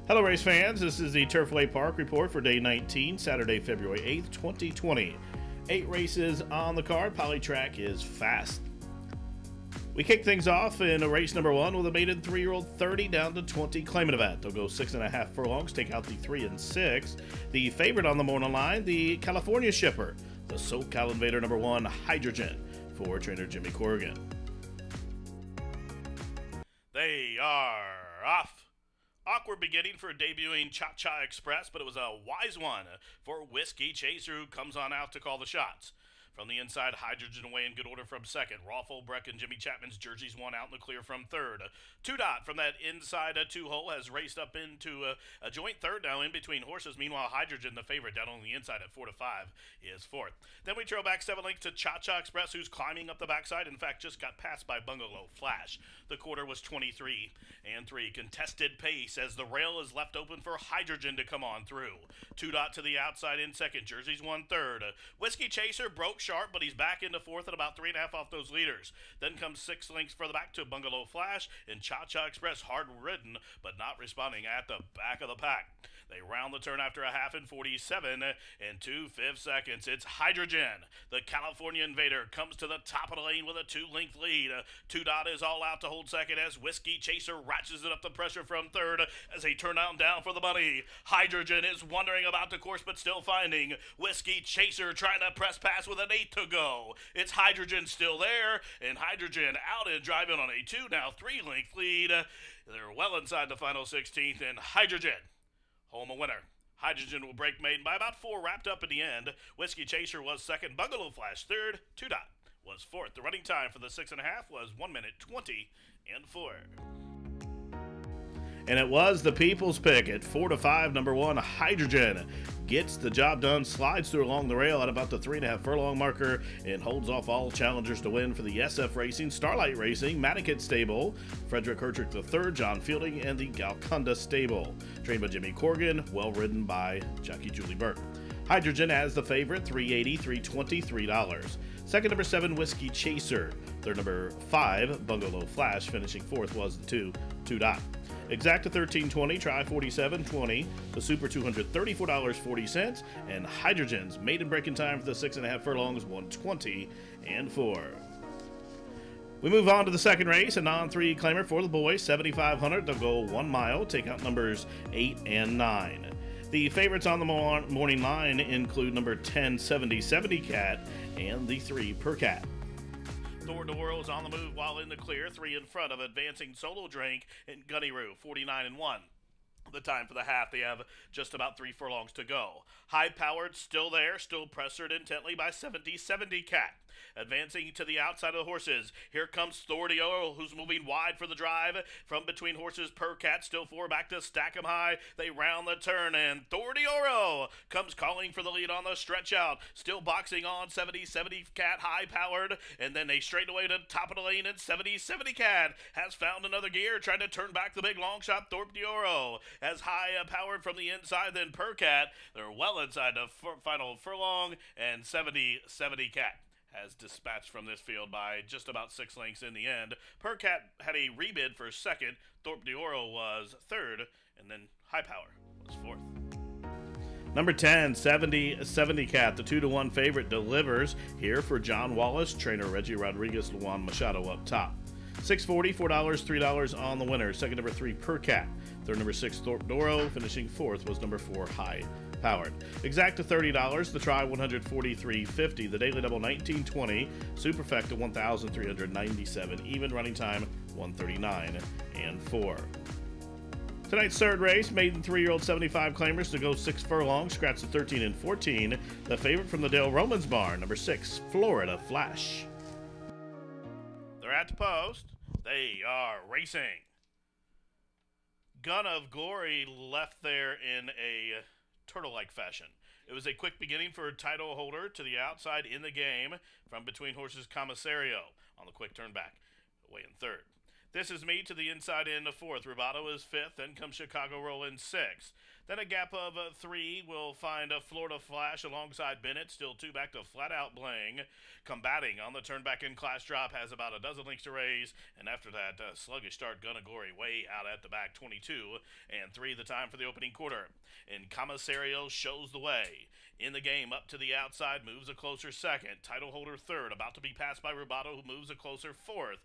Hello race fans, this is the Turfway Park Report for day 19, Saturday, February 8th, 2020. 8 races on the card. Polytrack is fast. We kick things off in race number 1 with a maiden 3-year-old 30 down to 20 claimant event. They'll go 6.5 furlongs, take out the 3 and 6. The favorite on the morning line, the California Shipper, the SoCal Invader number 1, Hydrogen, for trainer Jimmy Corrigan. They are off. Awkward beginning for debuting Cha-Cha Express, but it was a wise one for Whiskey Chaser, who comes on out to call the shots. From the inside, Hydrogen away in good order from second. Rolfo, Breck, and Jimmy Chapman's jerseys one out in the clear from third. Two Dot from that inside two-hole has raced up into a joint third now in between horses. Meanwhile, Hydrogen, the favorite, down on the inside at 4-5, is fourth. Then we trail back 7 lengths to Cha-Cha Express, who's climbing up the backside. In fact, just got passed by Bungalow Flash. The quarter was 23 and 3. Contested pace as the rail is left open for Hydrogen to come on through. Two Dot to the outside in second. Jerseys one third. Whiskey Chaser broke sharp, but he's back into fourth at about 3.5 off those leaders. Then comes 6 lengths further back to Bungalow Flash, and Cha-Cha Express hard ridden, but not responding at the back of the pack. They round the turn after a half in 47 and 2/5 seconds. It's Hydrogen. The California Invader comes to the top of the lane with a 2-length lead. Two Dot is all out to hold second as Whiskey Chaser ratchets it up the pressure from third as they turn out and down for the money. Hydrogen is wondering about the course but still finding. Whiskey Chaser trying to press past with an 8 to go. It's Hydrogen still there, and Hydrogen out and driving on a 2, now 3-length lead. They're well inside the final 16th, and Hydrogen home a winner. Hydrogen will break maiden by about 4, wrapped up in the end. Whiskey Chaser was second, Bungalow Flash third, Two Dot was fourth. The running time for the 6.5 was 1 minute 20 and 4. And it was the people's pick at 4-5. Number 1, Hydrogen gets the job done, slides through along the rail at about the 3.5 furlong marker, and holds off all challengers to win for the SF Racing, Starlight Racing, Manicat Stable, Frederick Hertrick III, John Fielding, and the Galconda Stable. Trained by Jimmy Corrigan, well ridden by Jackie Julie Burke. Hydrogen as the favorite, $3.80, $3.20, $3. Second, number 7, Whiskey Chaser. Third, number 5, Bungalow Flash. Finishing fourth was the 2 Dot. Exacta $13.20, Try $47.20, the Super $234.40, and Hydrogen's maiden breaking time for the 6.5 furlongs, 1:20 and 4. We move on to the second race, a non-3 claimer for the boys, 7,500. They'll go 1 mile, take out numbers 8 and 9. The favorites on the morning line include number 10, 70 Cat, and the 3 Per Cat. Thor DeWorld is on the move while in the clear, 3 in front of advancing Solo Drink and Gunny Roo, 49 and 1. The time for the half, they have just about 3 furlongs to go. High Powered still there, still pressured intently by 70 Cat. Advancing to the outside of the horses, here comes Thor DeWorld, who's moving wide for the drive. From between horses, Per Cat still 4 back to Stack 'em High. They round the turn, and Thor DeWorld comes calling for the lead on the stretch out. Still boxing on 70 Cat, High Powered, and then they straight away to the top of the lane, and 70 Cat has found another gear, trying to turn back the big long shot. Thorpe DeWorld as High Powered from the inside, then Per Cat. They're well inside the final furlong, and 70 Cat has dispatched from this field by just about 6 lengths in the end. Per Cat had a rebid for second, Thorpe DeWorld was third, and then High Power was fourth. Number 10, 70 Cat, the 2-1 favorite, delivers here for John Wallace, trainer Reggie Rodriguez, Luan Machado up top. 640, $4, $3 on the winner. Second, number 3, Per Cat. Third, number 6, Thorpe Doro. Finishing fourth was number 4, High Powered. Exacta $30, the Try $143.50, the Daily Double $19.20, Superfecta $1,397, even running time 1:39 and 4. Tonight's third race, maiden 3-year-old 75 claimers to go 6 furlongs, scratch the 13 and 14. The favorite from the Dale Romans barn, number 6, Florida Flash. They're at the post. They are racing. Gun of Glory left there in a turtle-like fashion. It was a quick beginning for a title holder to the outside in the game from between horses Commissario on the quick turn back, away in third. This is me to the inside in the fourth. Rubato is fifth. Then comes Chicago Roll in sixth. Then a gap of 3 will find a Florida Flash alongside Bennett. Still 2 back to Flat Out Bling. Combating on the turn back in class drop has about a dozen links to raise. And after that, sluggish start, Gunna Glory way out at the back, 22 and 3 the time for the opening quarter. And Commissario shows the way. In the game, up to the outside, moves a closer second. Title holder third, about to be passed by Rubato, who moves a closer fourth.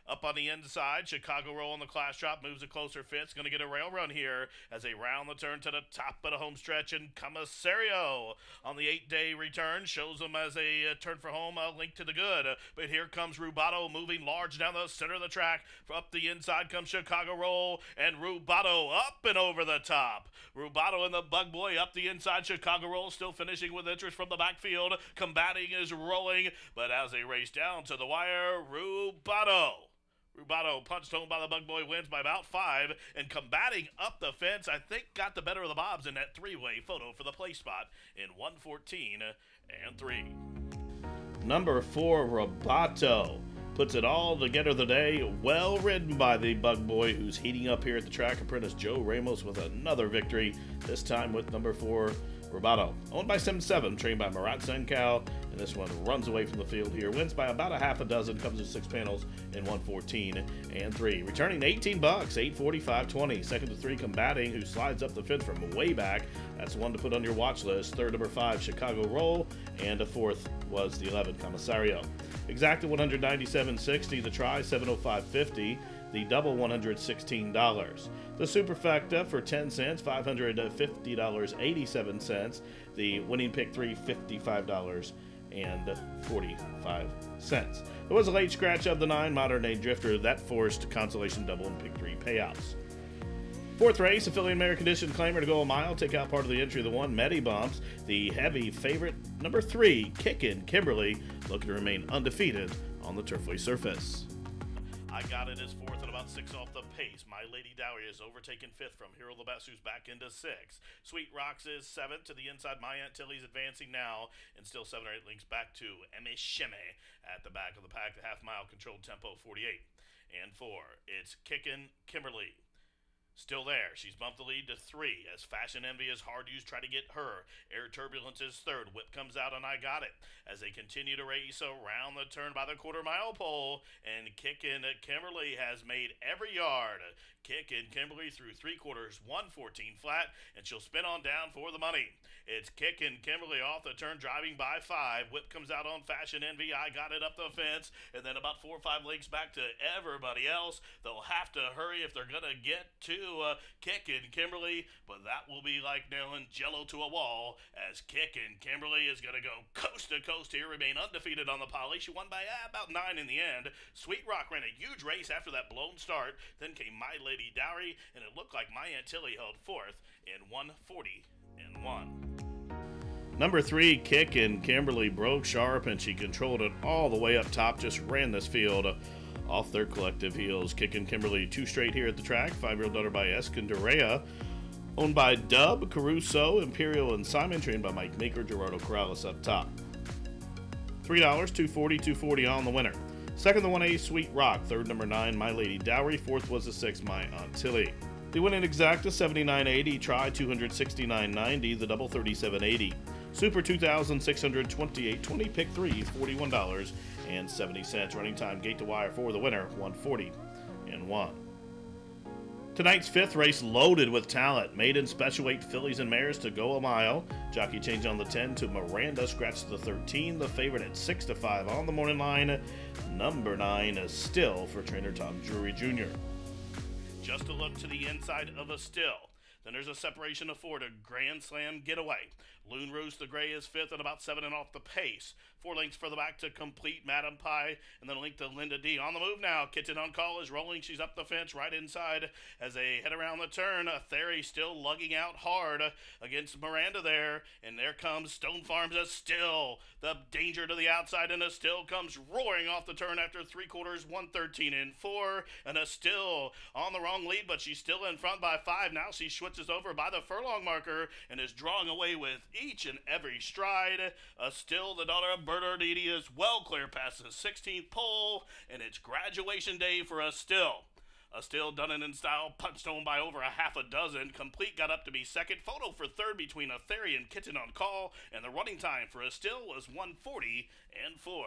Up on the inside, Chicago Roll on the class drop, moves a closer fifth. Going to get a rail run here as they round the turn to the top of the home stretch. And Commissario on the 8-day return shows them as a turn for home, link to the good. But here comes Rubato moving large down the center of the track. Up the inside comes Chicago Roll, and Rubato up and over the top. Rubato and the Bug Boy up the inside. Chicago Roll still finishing with interest from the backfield. Combating is rolling, but as they race down to the wire, Rubato punched home by the Bug Boy, wins by about 5, and Combating up the fence, I think got the better of the Bobs in that 3-way photo for the place spot in 1:14 and 3. Number 4, Rubato puts it all together today. Well ridden by the Bug Boy, who's heating up here at the track. Apprentice Joe Ramos with another victory, this time with number 4, Rubato. Owned by 7-7, trained by Marat Senkow, and this one runs away from the field here. Wins by about a half a dozen, comes with 6 panels in 1:14 and 3. Returning $18, 8:45.20. Second to 3, Combating, who slides up the fence from way back. That's one to put on your watch list. Third, number 5, Chicago Roll, and a fourth was the 11, Commissario. Exacted $197.60. The try, $705.50. The double, $116. The superfecta for 10 cents, $550.87. The winning pick 3, $55.45. There was a late scratch of the 9, Modern Day Drifter, that forced consolation double and pick 3 payouts. Fourth race, Affiliate American Edition Claimer to go a mile. Take out part of the entry of the 1, Medi Bumps. The heavy favorite, number 3, Kickin' Kimberly, looking to remain undefeated on the Turfway surface. I Got It is 4th and about 6 off the pace. My Lady Dowry is overtaken 5th from Hero the Best, who's back into 6th. Sweet Rocks is 7th to the inside. My Aunt Tilly's advancing now, and still 7 or 8 links back to Emmy Shimmy at the back of the pack. The half-mile controlled tempo, 48 and 4. It's Kickin' Kimberly. Still there. She's bumped the lead to 3 as Fashion Envy is hard used try to get her. Air Turbulence is 3rd. Whip comes out and I Got It as they continue to race around the turn by the quarter-mile pole. And Kickin' Kimberly has made every yard. Kickin' Kimberly through 3 quarters, 1:14 flat, and she'll spin on down for the money. It's Kickin' Kimberly off the turn, driving by 5. Whip comes out on Fashion Envy. I Got It up the fence, and then about 4 or 5 links back to everybody else. They'll have to hurry if they're going to get to Kickin' Kimberly, but that will be like nailing jello to a wall, as Kickin' Kimberly is going to go coast to coast here, remain undefeated on the poly. She won by about 9 in the end. Sweet Rock ran a huge race after that blown start. Then came My Lady Dowry, and it looked like My Aunt Tilly held 4th in 1:40 and 1. Number 3, Kickin' Kimberly broke sharp, and she controlled it all the way up top, just ran this field off their collective heels. Kickin' Kimberly 2 straight here at the track. 5-year-old daughter by Escondarea, owned by Dub, Caruso, Imperial, and Simon, trained by Mike Maker, Gerardo Corrales up top. $3, $240 on the winner. Second, the 1A, Sweet Rock. Third, number 9, My Lady Dowry. Fourth was the 6, My Aunt Tilly. The winning exacta, $79.80. Try, $269.90. The double, $37.80. Super, $2,628.20. Pick 3, $41.70. Running time, gate to wire for the winner, 1:40 and 1. Tonight's 5th race loaded with talent. Maiden special weight fillies and mares to go a mile. Jockey change on the 10 to Miranda, scratch the 13. The favorite at 6-5 on the morning line. Number 9 is Still for trainer Tom Drury Jr. Just a look to the inside of a Still. Then there's a separation of 4 to Grand Slam Getaway. Loon Roost, the gray, is 5th at about 7 and off the pace. 4 links for the back to Complete Madam Pie, and then a link to Linda D. On the move now. Kitten on Call is rolling. She's up the fence right inside as they head around the turn. Theory still lugging out hard against Miranda there, and there comes Stone Farms as Still. The danger to the outside, and a Still comes roaring off the turn after 3 quarters, 1:13 and 4, and a Still on the wrong lead, but she's still in front by 5. Now she switches over by the furlong marker and is drawing away with each and every stride. A Still, the daughter of Bernardini, is well clear past the 16th pole, and it's graduation day for a Still. Still done it in style, punched home by over a half a dozen. Complete got up to be second. Photo for third between a Theory and Kitten on call, and the running time for a Still was 1:40 and 4.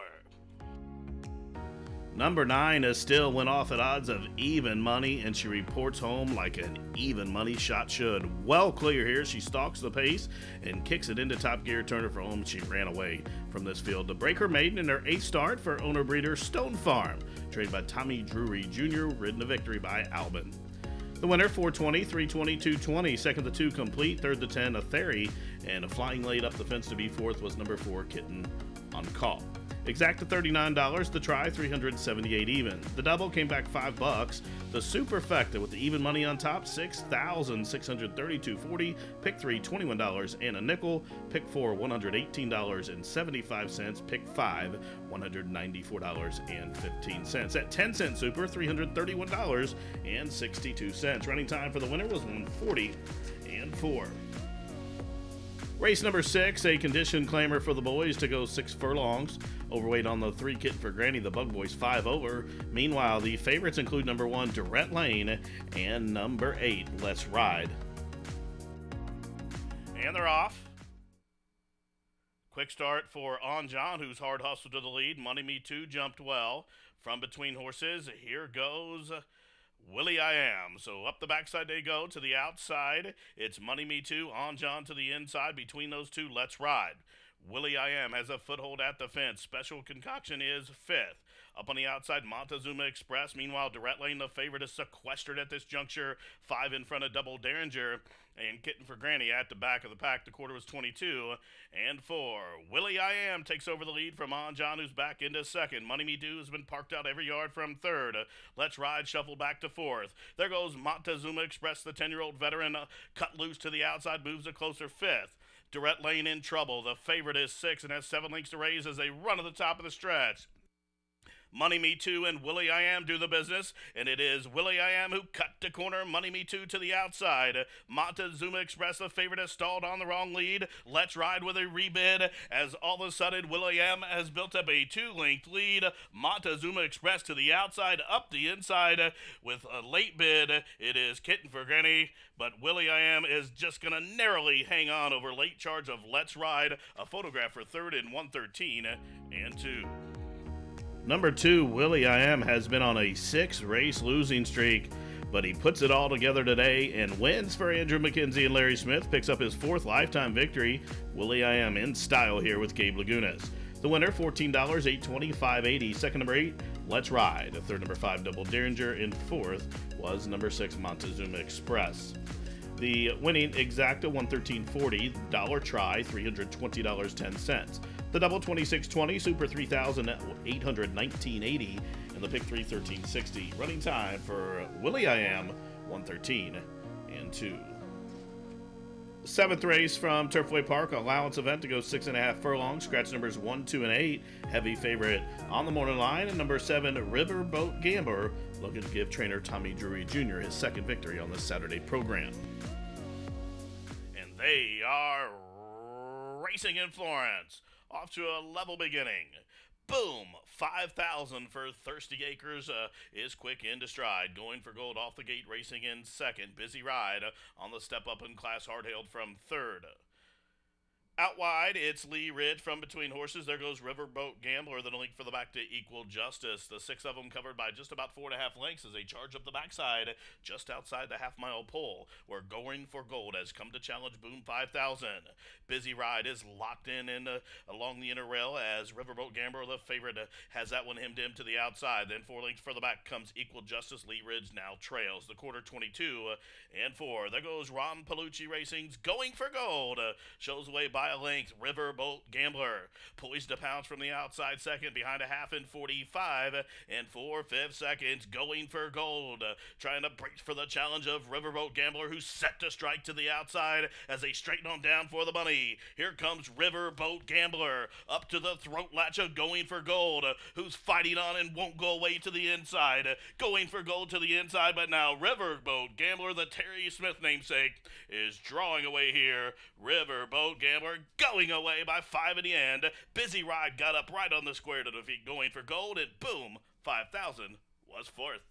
Number 9 is Still went off at odds of even money, and she reports home like an even money shot should. Well clear here, she stalks the pace and kicks it into top gear. Turner for home. She ran away from this field to break her maiden in her 8th start for owner breeder Stone Farm. Trained by Tommy Drury Jr., ridden to victory by Albin. The winner, 420, 320, 220. Second to 2 Complete. Third to 10 a Theory, and a flying late up the fence to be fourth was number 4 Kitten on call. Exact at $39, the try 378 even. The double came back $5. The superfecta with the even money on top, $6,632.40. Pick 3, $21 and a nickel. Pick 4, $118.75. Pick 5, $194.15. At 10-cent super, $331.62. Running time for the winner was 1:40 and 4. Race number 6, a condition claimer for the boys to go 6 furlongs. Overweight on the 3 Kitten for Granny, the Bug Boys 5 over. Meanwhile, the favorites include number 1, Durrett Lane, and number 8, Let's Ride. And they're off. Quick start for On John, who's hard hustled to the lead. Money Me Too jumped well. From between horses, here goes Willie I Am. So up the backside they go to the outside. It's Money Me Too, On John to the inside. Between those two, Let's Ride. Willie I Am has a foothold at the fence. Special Concoction is 5th. Up on the outside, Montezuma Express. Meanwhile, Durrett Lane, the favorite, is sequestered at this juncture. 5 in front of Double Derringer. And Kitten for Granny at the back of the pack. The quarter was 22 and 4. Willie I Am takes over the lead from On John, who's back into second. Money Me Too has been parked out every yard from third. Let's Ride shuffled back to fourth. There goes Montezuma Express, the 10-year-old veteran, cut loose to the outside, moves a closer 5th. Durrett Lane in trouble. The favorite is 6 and has 7 lengths to raise as they run to the top of the stretch. Money Me Too and Willie I Am do the business, and it is Willie I Am who cut to corner Money Me Too to the outside. Montezuma Express, the favorite, has stalled on the wrong lead. Let's Ride with a rebid, as all of a sudden Willie I Am has built up a 2-length lead. Montezuma Express to the outside, up the inside with a late bid. It is Kitten for Granny, but Willie I Am is just going to narrowly hang on over late charge of Let's Ride. A photograph for third in 1:13 and 2. Number 2, Willie I Am, has been on a 6-race losing streak, but he puts it all together today and wins for Andrew McKenzie and Larry Smith, picks up his 4th lifetime victory. Willie I Am in style here with Gabe Lagunas. The winner, $14, $820, $580. Second, number 8, Let's Ride. Third, number 5, Double Derringer. And fourth was number 6, Montezuma Express. The winning exacta, $113.40, dollar try, $320.10. The double, $26.20, super, $3,819.80, and the pick 3, $13.60. Running time for Willie I Am, 1:13 and 2. 7th race from Turfway Park, allowance event to go 6.5 furlongs. Scratch numbers 1, 2, and 8. Heavy favorite on the morning line, and number 7, Riverboat Gambler, looking to give trainer Tommy Drury Jr. his 2nd victory on this Saturday program. And they are racing in Florence. Off to a level beginning. Boom! 5,000 for Thirsty Acres is quick into stride. Going for gold off the gate, racing in second. Busy Ride on the step up in class, hard-hailed from third. Out wide, it's Lee Ridge from between horses. There goes Riverboat Gambler, then a link for the back to Equal Justice. The 6 of them covered by just about 4.5 lengths as they charge up the backside just outside the half-mile pole, where Going for Gold has come to challenge Boom 5,000. Busy Ride is locked in along the inner rail as Riverboat Gambler, the favorite, has that one hemmed in to the outside. Then 4 lengths for the back comes Equal Justice. Lee Ridge now trails. The quarter, 22 and 4. There goes Ron Palucci Racing's Going for Gold. Shows away by a length. Riverboat Gambler poised to pounce from the outside second, behind a half in 45 and 4/5 seconds. Going for Gold, trying to brace for the challenge of Riverboat Gambler, who's set to strike to the outside as they straighten on down for the money. Here comes Riverboat Gambler up to the throat latch of Going for Gold, who's fighting on and won't go away to the inside. Going for Gold to the inside, but now Riverboat Gambler, the Terry Smith namesake, is drawing away here. Riverboat Gambler going away by 5 in the end. Busy Ride got up right on the square to defeat Going for Gold, and boom, 5,000 was fourth.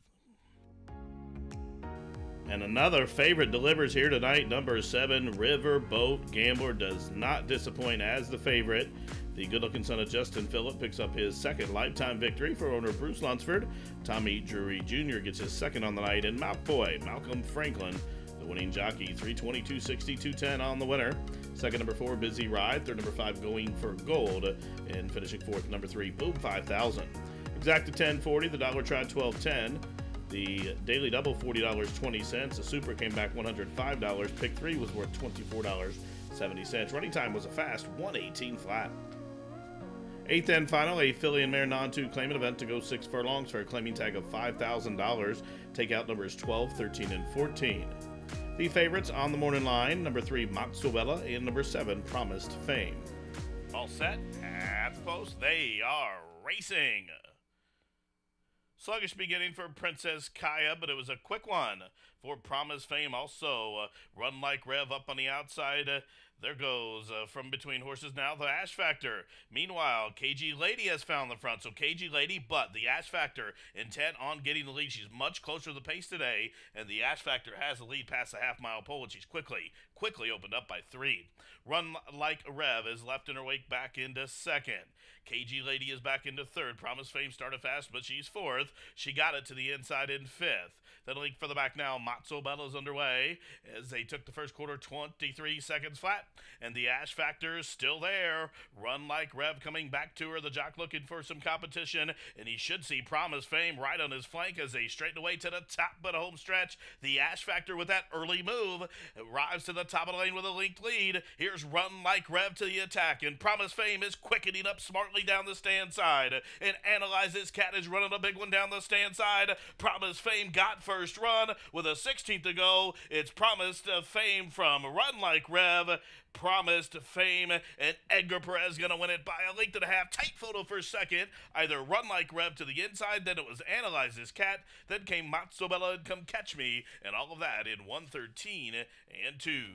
And another favorite delivers here tonight. Number 7, Riverboat Gambler does not disappoint as the favorite. The good-looking son of Justin Phillip picks up his second lifetime victory for owner Bruce Lunsford. Tommy Drury Jr. gets his second on the night, and Malfoy Malcolm Franklin, the winning jockey, 320-260-210 on the winner. Second, number 4, Busy Ride. Third, number 5, Going for Gold. And finishing fourth, number 3, Boom 5000. Exacta 1040, the dollar tried 1210. The daily double $40.20. The super came back $105. Pick 3 was worth $24.70. Running time was a fast 118 flat. Eighth and final, a filly and mare non-2 claimant event to go 6 furlongs for a claiming tag of $5,000. Take out numbers 12, 13, and 14. The favorites on the morning line, number 3, Mozzarella, and number 7, Promised Fame. All set at the post. They are racing. Sluggish beginning for Princess Kaya, but it was a quick one for Promised Fame. Also, Run Like Rev up on the outside. There goes from between horses now the Ash Factor. Meanwhile, KG Lady has found the front. So KG Lady, but the Ash Factor intent on getting the lead. She's much closer to the pace today, and the Ash Factor has the lead past the half-mile pole, and she's quickly opened up by 3. Run Like Rev is left in her wake back into second. KG Lady is back into third. Promised Fame started fast, but she's fourth. She got it to the inside in fifth. Then a link for the back now. Matzo Bella is underway as they took the first quarter 23 seconds flat. And the Ash Factor is still there. Run Like Rev coming back to her. The jock looking for some competition. And he should see Promised Fame right on his flank as they straighten away to the top of the home stretch. The Ash Factor with that early move arrives to the top of the lane with a linked lead. Here's Run Like Rev to the attack. And Promised Fame is quickening up smartly down the stand side. And Analyze This Cat is running a big one down the stand side. Promised Fame got first run with a 16th to go. It's Promised Fame from Run Like Rev. Promised Fame and Edgar Perez gonna win it by a length and a half. Tight photo for second. Either Run Like Rev to the inside, then it was Analyze This Cat, then came Mozzarella and Come Catch Me, and all of that in 1:13 and 2.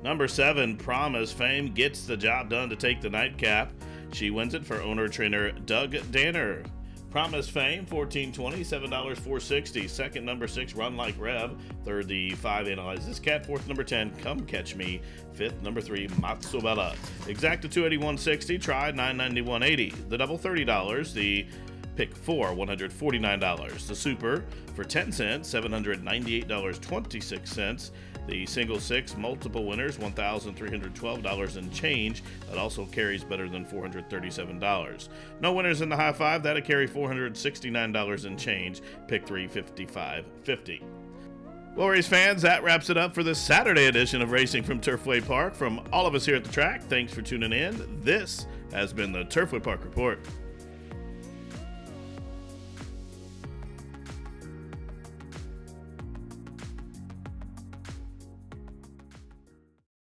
Number 7, Promised Fame gets the job done to take the nightcap. She wins it for owner-trainer Doug Danner. Promised Fame, $14.20, $7.460. Second, number 6, Run Like Rev. Third, the 5, Analyze This Cat. Fourth, number 10, Come Catch Me. Fifth, number 3, Mozzarella. Exacta $281.60, tried $991.80. The double $30. The pick 4, $149. The super for 10 cents, $798.26. The single 6, multiple winners, $1,312 and change. That also carries better than $437. No winners in the high 5. That'll carry $469 and change. Pick 3, $55.50. Well, race fans, that wraps it up for this Saturday edition of Racing from Turfway Park. From all of us here at the track, thanks for tuning in. This has been the Turfway Park Report.